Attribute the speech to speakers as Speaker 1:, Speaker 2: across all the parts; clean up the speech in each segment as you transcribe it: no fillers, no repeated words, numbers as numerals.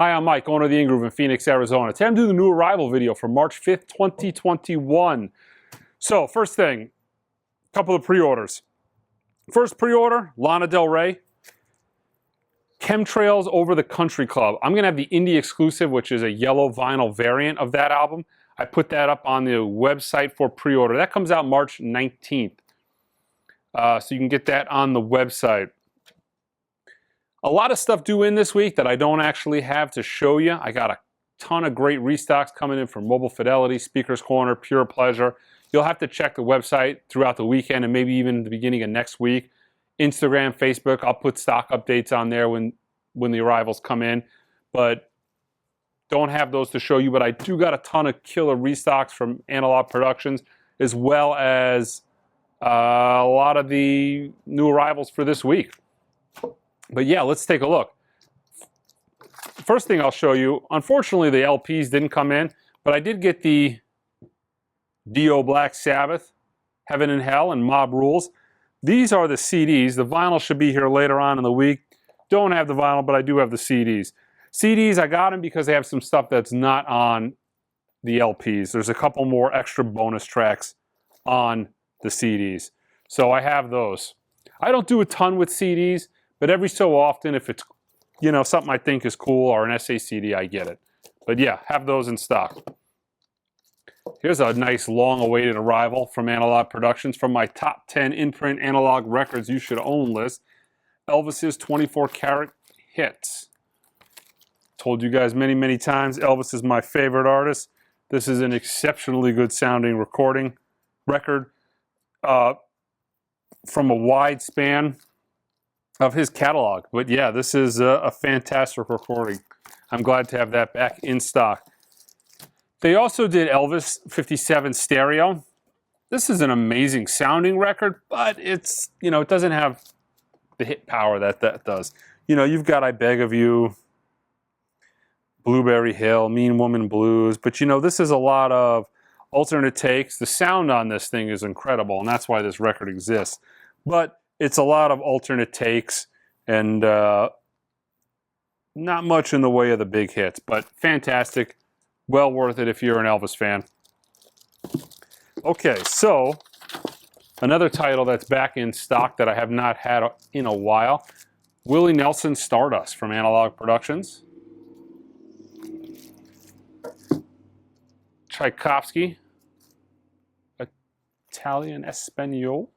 Speaker 1: Hi, I'm Mike, owner of the In-Groove in Phoenix, Arizona. Today I'm doing the new arrival video for March 5th, 2021. So, first thing, a couple of pre-orders. First pre-order, Lana Del Rey, Chemtrails Over the Country Club. I'm going to have the indie exclusive, which is a yellow vinyl variant of that album. I put that up on the website for pre-order. That comes out March 19th. So you can get that on the website. A lot of stuff due in this week that I don't actually have to show you. I got a ton of great restocks coming in from Mobile Fidelity, Speakers Corner, Pure Pleasure. You'll have to check the website throughout the weekend and maybe even the beginning of next week. Instagram, Facebook, I'll put stock updates on there when the arrivals come in. But don't have those to show you, but I do got a ton of killer restocks from Analog Productions, as well as a lot of the new arrivals for this week. But yeah, let's take a look. First thing I'll show you, unfortunately the LPs didn't come in, but I did get the Dio Black Sabbath, Heaven and Hell, and Mob Rules. These are the CDs. The vinyl should be here later on in the week. Don't have the vinyl, but I do have the CDs. CDs, I got them because they have some stuff that's not on the LPs. There's a couple more extra bonus tracks on the CDs. So I have those. I don't do a ton with CDs, but every so often, if it's, you know, something I think is cool or an SA CD, I get it. But yeah, have those in stock. Here's a nice long-awaited arrival from Analog Productions from my top 10 in-print analog records you should own list. Elvis's 24 karat hits. Told you guys many, many times, Elvis is my favorite artist. This is an exceptionally good sounding record from a wide span of his catalog. But yeah, this is a fantastic recording. I'm glad to have that back in stock. They also did Elvis 57 Stereo. This is an amazing sounding record, but it's, you know, it doesn't have the hit power that does. You know, you've got I Beg of You, Blueberry Hill, Mean Woman Blues, but you know, this is a lot of alternate takes. The sound on this thing is incredible, and that's why this record exists. But it's a lot of alternate takes and not much in the way of the big hits, but fantastic. Well worth it if you're an Elvis fan. Okay, so another title that's back in stock that I have not had in a while, Willie Nelson Stardust from Analog Productions. Tchaikovsky, Italian Espanol.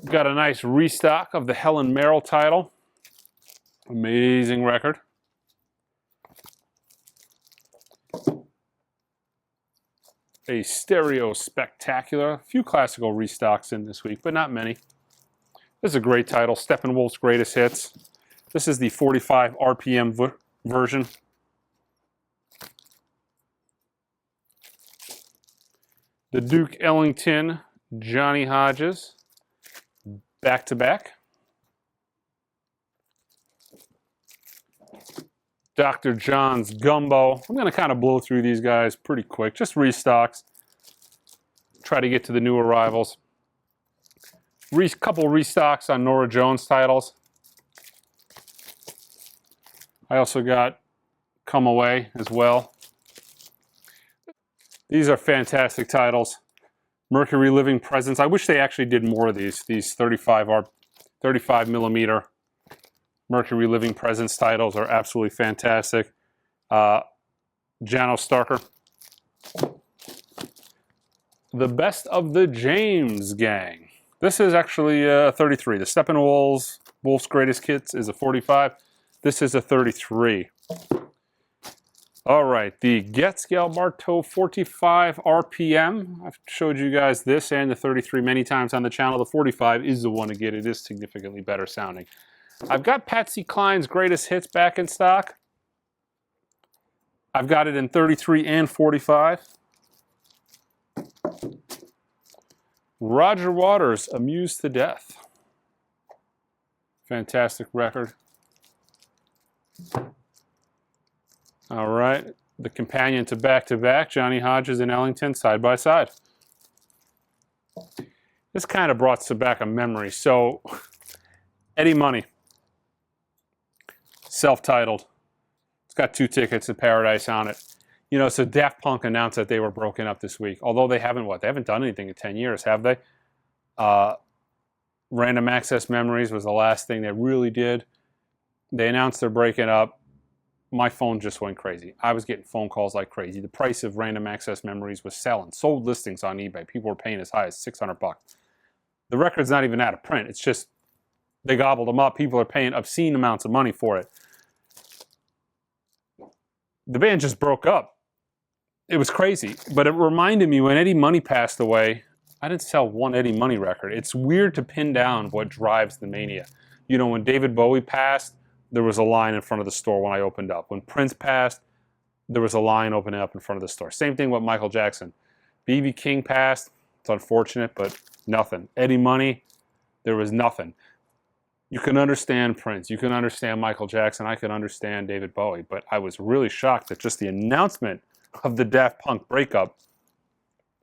Speaker 1: Got a nice restock of the Helen Merrill title. Amazing record. A Stereo Spectacular. A few classical restocks in this week, but not many. This is a great title, Steppenwolf's Greatest Hits. This is the 45 RPM version. The Duke Ellington, Johnny Hodges, back to back. Dr. John's Gumbo. I'm going to kind of blow through these guys pretty quick, just restocks. Try to get to the new arrivals. Couple restocks on Norah Jones titles. I also got Come Away as well. These are fantastic titles. Mercury Living Presence. I wish they actually did more of these 35 millimeter Mercury Living Presence titles are absolutely fantastic. Jano Starker. The Best of the James Gang. This is actually a 33. The Steppenwolf's Greatest Hits is a 45. This is a 33. All right, the Getzgel Bartow 45 RPM. I've showed you guys this and the 33 many times on the channel. The 45 is the one to get. It is significantly better sounding. I've got Patsy Cline's Greatest Hits back in stock. I've got it in 33 and 45. Roger Waters, Amused to Death. Fantastic record. All right, the companion to Back, Johnny Hodges and Ellington, side by side. This kind of brought back a memory. So, Eddie Money, self-titled. It's got 2 tickets to Paradise on it. You know, so Daft Punk announced that they were broken up this week. Although they haven't, what? They haven't done anything in 10 years, have they? Random Access Memories was the last thing they really did. They announced they're breaking up. My phone just went crazy. I was getting phone calls like crazy. The price of Random Access Memories was selling. Sold listings on eBay. People were paying as high as $600. The record's not even out of print. It's just they gobbled them up. People are paying obscene amounts of money for it. The band just broke up. It was crazy. But it reminded me when Eddie Money passed away, I didn't sell one Eddie Money record. It's weird to pin down what drives the mania. You know, when David Bowie passed, there was a line in front of the store when I opened up. When Prince passed, there was a line opening up in front of the store. Same thing with Michael Jackson. B.B. King passed. It's unfortunate, but nothing. Eddie Money, there was nothing. You can understand Prince. You can understand Michael Jackson. I can understand David Bowie. But I was really shocked that just the announcement of the Daft Punk breakup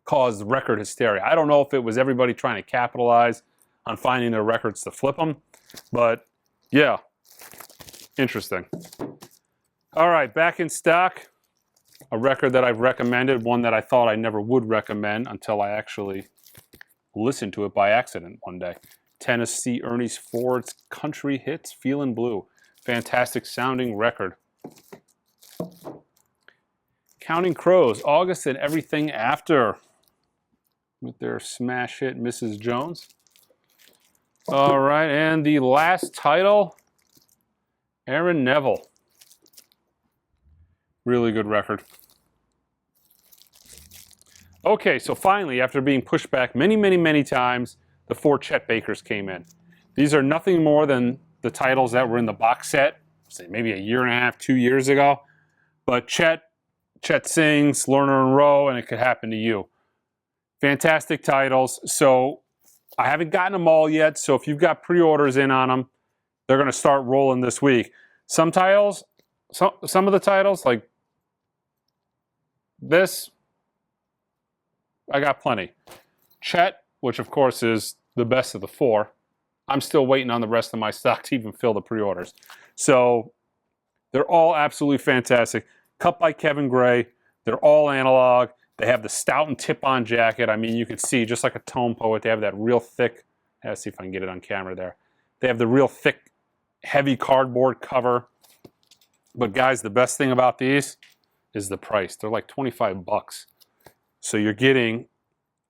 Speaker 1: caused record hysteria. I don't know if it was everybody trying to capitalize on finding their records to flip them. But, yeah, interesting. All right, back in stock. A record that I've recommended, one that I thought I never would recommend until I actually listened to it by accident one day. Tennessee Ernie Ford's Country Hits, Feelin' Blue. Fantastic sounding record. Counting Crows, August and Everything After, with their smash hit, Mrs. Jones. All right, and the last title, Aaron Neville. Really good record. Okay, so finally, after being pushed back many times, the 4 Chet Bakers came in. These are nothing more than the titles that were in the box set, say maybe a year and a half, 2 years ago. But Chet sings, Lerner and Rowe, and It Could Happen to You. Fantastic titles. So I haven't gotten them all yet, so if you've got pre-orders in on them, they're going to start rolling this week. Some titles, some of the titles, like this, I got plenty. Chet, which of course is the best of the 4. I'm still waiting on the rest of my stock to even fill the pre-orders. So they're all absolutely fantastic. Cut by Kevin Gray. They're all analog. They have the Stoughton tip-on jacket. I mean, you can see, just like a tone poet, they have that real thick, let's see if I can get it on camera there. They have the real thick, heavy cardboard cover. But guys, the best thing about these is the price. They're like $25. So you're getting,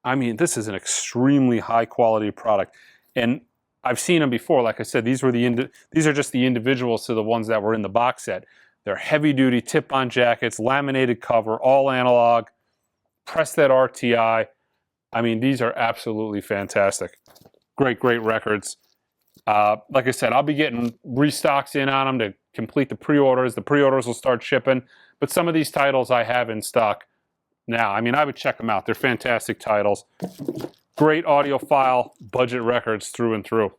Speaker 1: I mean, this is an extremely high quality product. And I've seen them before. Like I said, these are just the individuals to the ones that were in the box set. They're heavy duty tip-on jackets, laminated cover, all analog, pressed that RTI. I mean, these are absolutely fantastic. Great records. Like I said, I'll be getting restocks in on them to complete the pre-orders. The pre-orders will start shipping. But some of these titles I have in stock now. I mean, I would check them out. They're fantastic titles. Great audiophile budget records through and through.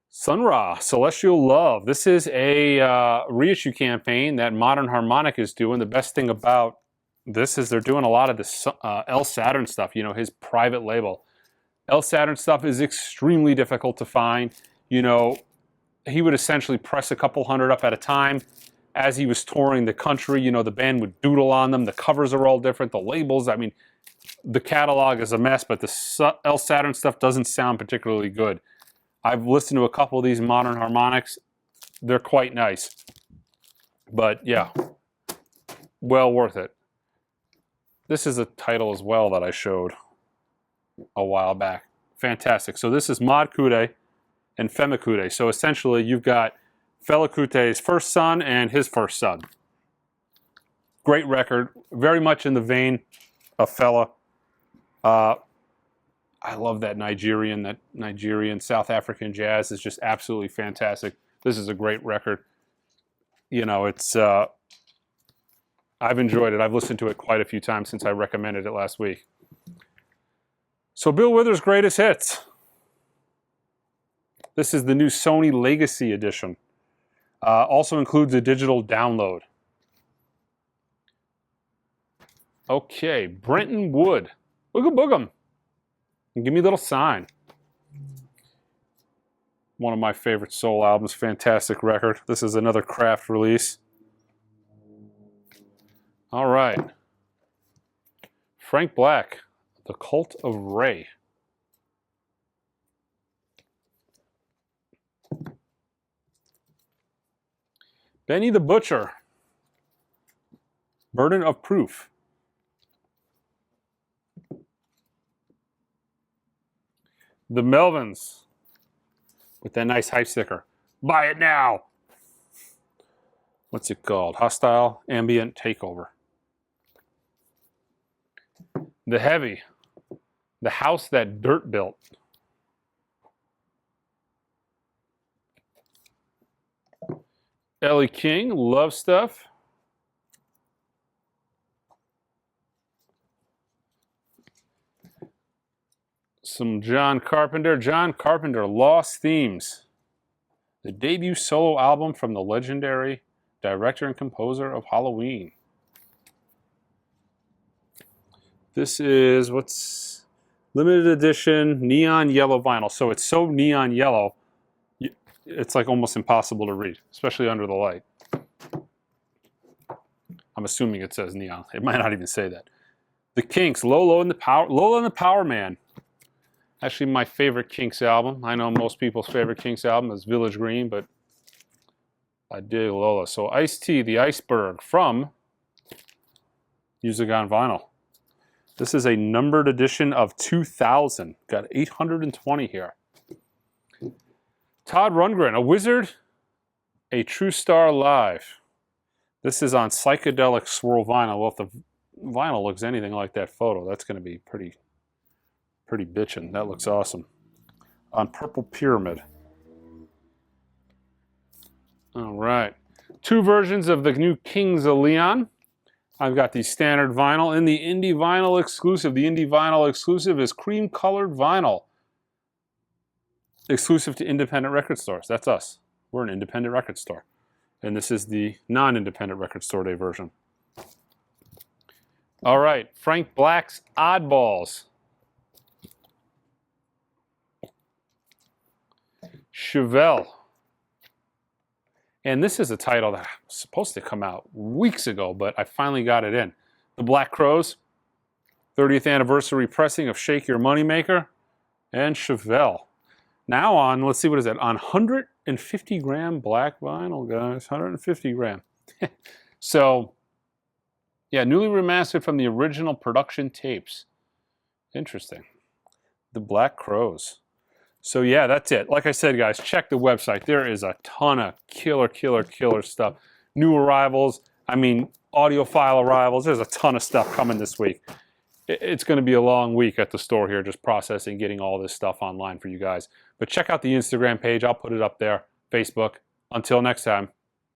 Speaker 1: Sun Ra, Celestial Love. This is a reissue campaign that Modern Harmonic is doing. The best thing about this is they're doing a lot of this El Saturn stuff, you know, his private label. El Saturn stuff is extremely difficult to find. You know, he would essentially press a couple hundred up at a time. As he was touring the country, you know, the band would doodle on them. The covers are all different. The labels, I mean, the catalog is a mess, but the El Saturn stuff doesn't sound particularly good. I've listened to a couple of these Modern Harmonics. They're quite nice. But yeah, well worth it. This is a title as well that I showed a while back. Fantastic. So this is Mod Coote and Fema Coote. So essentially you've got Fela Kute's first son and his first son. Great record. Very much in the vein of Fela. I love that Nigerian South African jazz is just absolutely fantastic. This is a great record. You know, it's I've enjoyed it. I've listened to it quite a few times since I recommended it last week. So Bill Withers' Greatest Hits. This is the new Sony Legacy Edition. Also includes a digital download. Okay, Brenton Wood. Booga boogum. Give me a little sign. One of my favorite soul albums, fantastic record. This is another craft release. All right. Frank Black, The Cult of Ray. Benny the Butcher, Burden of Proof. The Melvins, with that nice hype sticker. Buy it now. What's it called? Hostile Ambient Takeover. The Heavy, The House That Dirt Built. Ellie King, Love Stuff. Some John Carpenter, Lost Themes. The debut solo album from the legendary director and composer of Halloween. This is what's limited edition neon yellow vinyl. So it's so neon yellow, it's like almost impossible to read, especially under the light. I'm assuming it says neon. It might not even say that. The Kinks, Lola and the Power Man. Actually, my favorite Kinks album. I know most people's favorite Kinks album is Village Green, but I dig Lola. So Ice-T, The Iceberg from Music on Vinyl. This is a numbered edition of 2000. Got 820 here. Todd Rundgren, A Wizard, A True Star Live. This is on Psychedelic Swirl Vinyl. Well, if the vinyl looks anything like that photo, that's going to be pretty bitchin'. That looks awesome. On Purple Pyramid. All right. 2 versions of the new Kings of Leon. I've got the standard vinyl and the indie vinyl exclusive. The indie vinyl exclusive is cream colored vinyl. Exclusive to independent record stores. That's us. We're an independent record store. And this is the non-independent record store day version. All right. Frank Black's Oddballs. Chevelle. And this is a title that was supposed to come out weeks ago, but I finally got it in. The Black Crowes, 30th anniversary pressing of Shake Your Moneymaker, and Chevelle. Now on, let's see, what is that? On 150 gram black vinyl, guys. 150 gram. So, yeah, newly remastered from the original production tapes. Interesting. The Black Crowes. So yeah, that's it. Like I said, guys, check the website. There is a ton of killer stuff. New arrivals. I mean, audiophile arrivals. There's a ton of stuff coming this week. It's going to be a long week at the store here, just processing, getting all this stuff online for you guys. But check out the Instagram page. I'll put it up there. Facebook. Until next time.